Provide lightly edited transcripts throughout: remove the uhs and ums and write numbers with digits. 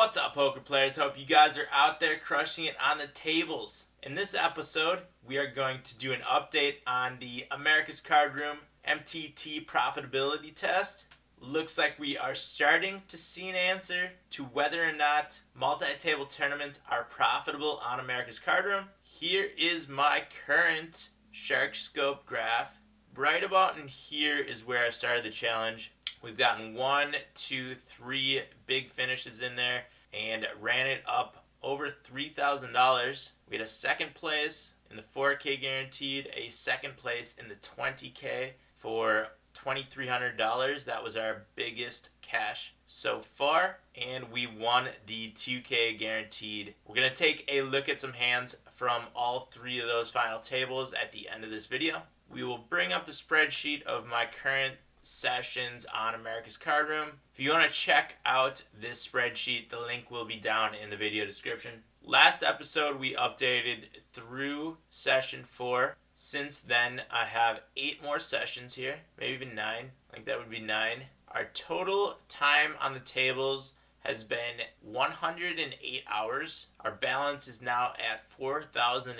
What's up, poker players? Hope you guys are out there crushing it on the tables. In this episode, we are going to do an update on the America's Card Room MTT profitability test. Looks like we are starting to see an answer to whether or not multi-table tournaments are profitable on America's Card Room. Here is my current Shark Scope graph. Right about in here is where I started the challenge. We've gotten 1, 2, 3 big finishes in there and ran it up over $3,000. We had a second place in the 4K guaranteed, a second place in the 20K for $2,300. That was our biggest cash so far, and we won the 2K guaranteed. We're going to take a look at some hands from all 3 of those final tables at the end of this video. We will bring up the spreadsheet of my current sessions on America's Card Room. If you want to check out this spreadsheet, the link will be down in the video description. Last episode we updated through session 4. Since then I have 8 more sessions here, maybe even 9. I think that would be 9. Our total time on the tables has been 108 hours. Our balance is now at 4,009,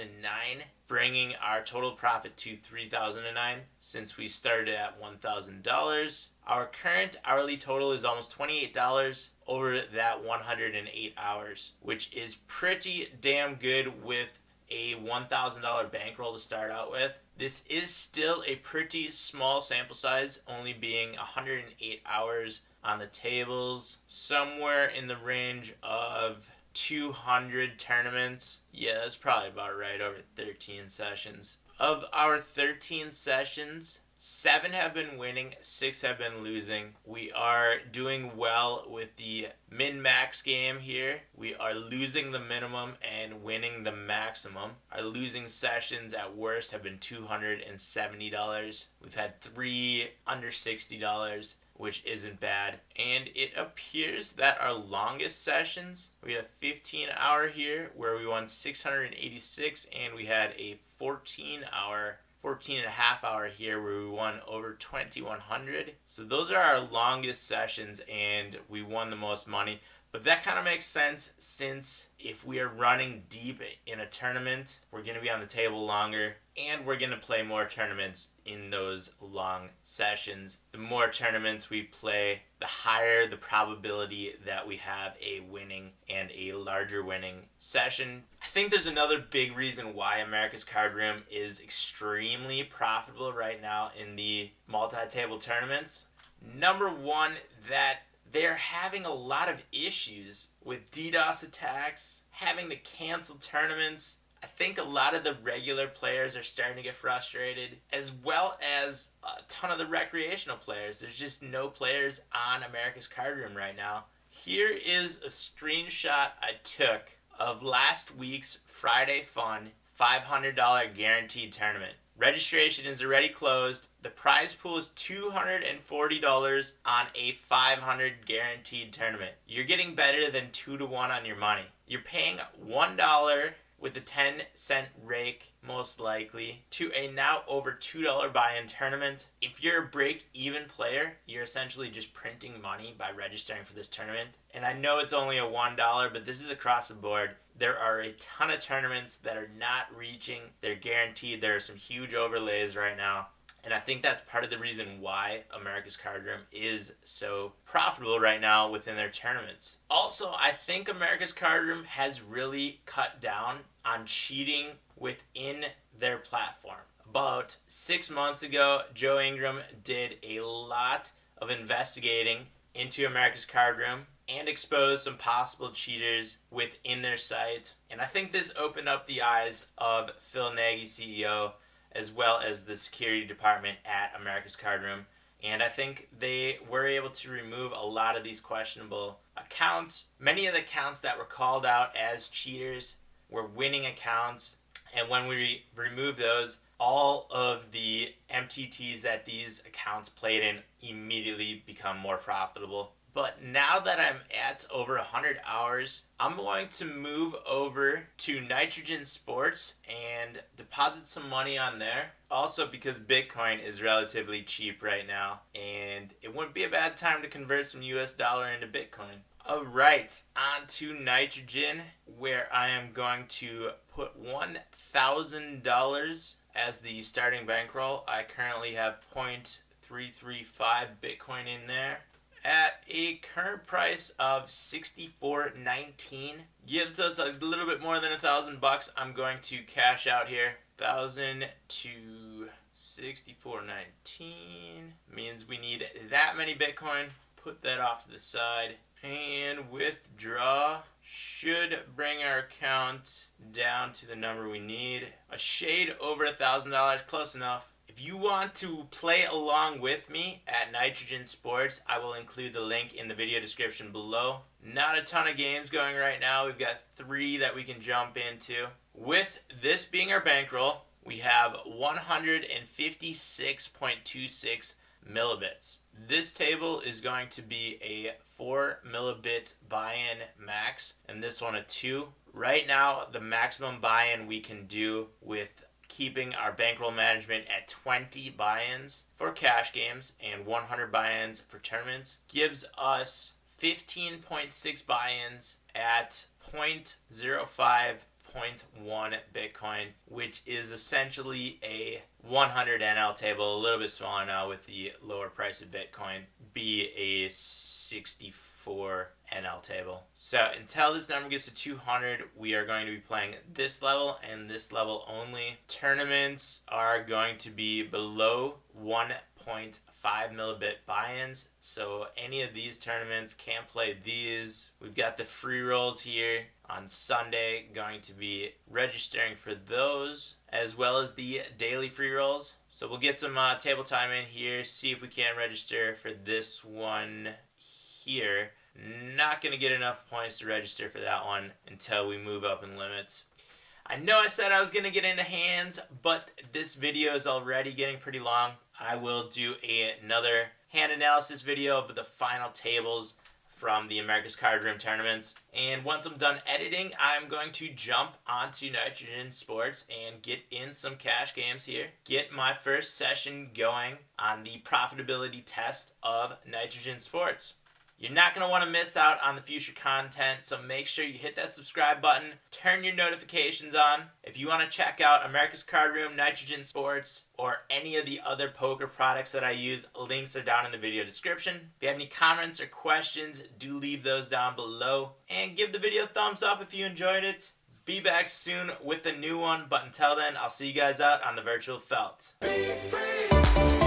bringing our total profit to 3,009 since we started at $1,000. Our current hourly total is almost $28 over that 108 hours, which is pretty damn good with a $1,000 bankroll to start out with. This is still a pretty small sample size, only being 108 hours on the tables, somewhere in the range of 200 tournaments. Yeah, that's probably about right, over 13 sessions. Of our 13 sessions, 7 have been winning, 6 have been losing. We are doing well with the min-max game here. We are losing the minimum and winning the maximum. Our losing sessions at worst have been $270. We've had 3 under $60, which isn't bad. And it appears that our longest sessions, we had a 15-hour here where we won 686, and we had a 14 and a half hour here where we won over 2,100. So those are our longest sessions and we won the most money. But that kind of makes sense, since if we are running deep in a tournament, we're going to be on the table longer and we're going to play more tournaments in those long sessions. The more tournaments we play, the higher the probability that we have a winning and a larger winning session. I think there's another big reason why America's Card Room is extremely profitable right now in the multi-table tournaments. Number one, that they're having a lot of issues with DDoS attacks, having to cancel tournaments. I think a lot of the regular players are starting to get frustrated, as well as a ton of the recreational players. There's just no players on America's Card Room right now. Here is a screenshot I took of last week's Friday Fun $500 guaranteed tournament. Registration is already closed. The prize pool is $240 on a 500 guaranteed tournament. You're getting better than 2 to 1 on your money. You're paying $1 with a 10-cent rake, most likely, to a now over $2 buy-in tournament. If you're a break-even player, you're essentially just printing money by registering for this tournament. And I know it's only a $1, but this is across the board. There are a ton of tournaments that are not reaching their guaranteed. There are some huge overlays right now. And I think that's part of the reason why America's Card Room is so profitable right now within their tournaments. Also, I think America's Card Room has really cut down on cheating within their platform. About 6 months ago, Joe Ingram did a lot of investigating into America's Card Room and exposed some possible cheaters within their site. And I think this opened up the eyes of Phil Nagy, CEO, as well as the security department at America's Card Room. And I think they were able to remove a lot of these questionable accounts. Many of the accounts that were called out as cheaters were winning accounts. And when we removed those, all of the MTTs that these accounts played in immediately become more profitable. But now that I'm at over 100 hours, I'm going to move over to Nitrogen Sports and deposit some money on there. Also because Bitcoin is relatively cheap right now, and it wouldn't be a bad time to convert some US dollar into Bitcoin. Alright, on to nitrogen, where I am going to put $1,000 as the starting bankroll. I currently have 0.335 Bitcoin in there. At a current price of $64.19, gives us a little bit more than $1,000. I'm going to cash out here. 1,000 to 64.19 means we need that many Bitcoin. Put that off to the side and withdraw. Should bring our account down to the number we need. A shade over $1,000, close enough. If you want to play along with me at Nitrogen Sports, I will include the link in the video description below. Not a ton of games going right now. We've got 3 that we can jump into. With this being our bankroll, we have 156.26 millibits. This table is going to be a 4 millibit buy-in max, and this one a 2. Right now, the maximum buy-in we can do with keeping our bankroll management at 20 buy-ins for cash games and 100 buy-ins for tournaments gives us 15.6 buy-ins at 0.05.1 Bitcoin, which is essentially a 100 NL table, a little bit smaller now with the lower price of Bitcoin, be a 64 NL table. So until this number gets to 200, we are going to be playing this level and this level only. Tournaments are going to be below 1.5 millibit buy-ins, so any of these tournaments can't play these. We've got the free rolls here on Sunday, going to be registering for those, as well as the daily free rolls. So we'll get some table time in here, see if we can register for this one here. Not going to get enough points to register for that one until we move up in limits. I know I said I was going to get into hands, but this video is already getting pretty long. I will do another hand analysis video of the final tables from the America's Card Room tournaments. And once I'm done editing, I'm going to jump onto Nitrogen Sports and get in some cash games here. Get my first session going on the profitability test of Nitrogen Sports. You're not going to want to miss out on the future content, so make sure you hit that subscribe button, turn your notifications on. If you want to check out America's Card Room, Nitrogen Sports, or any of the other poker products that I use, links are down in the video description. If you have any comments or questions, do leave those down below. And give the video a thumbs up if you enjoyed it. Be back soon with a new one, but until then, I'll see you guys out on the virtual felt. Be free.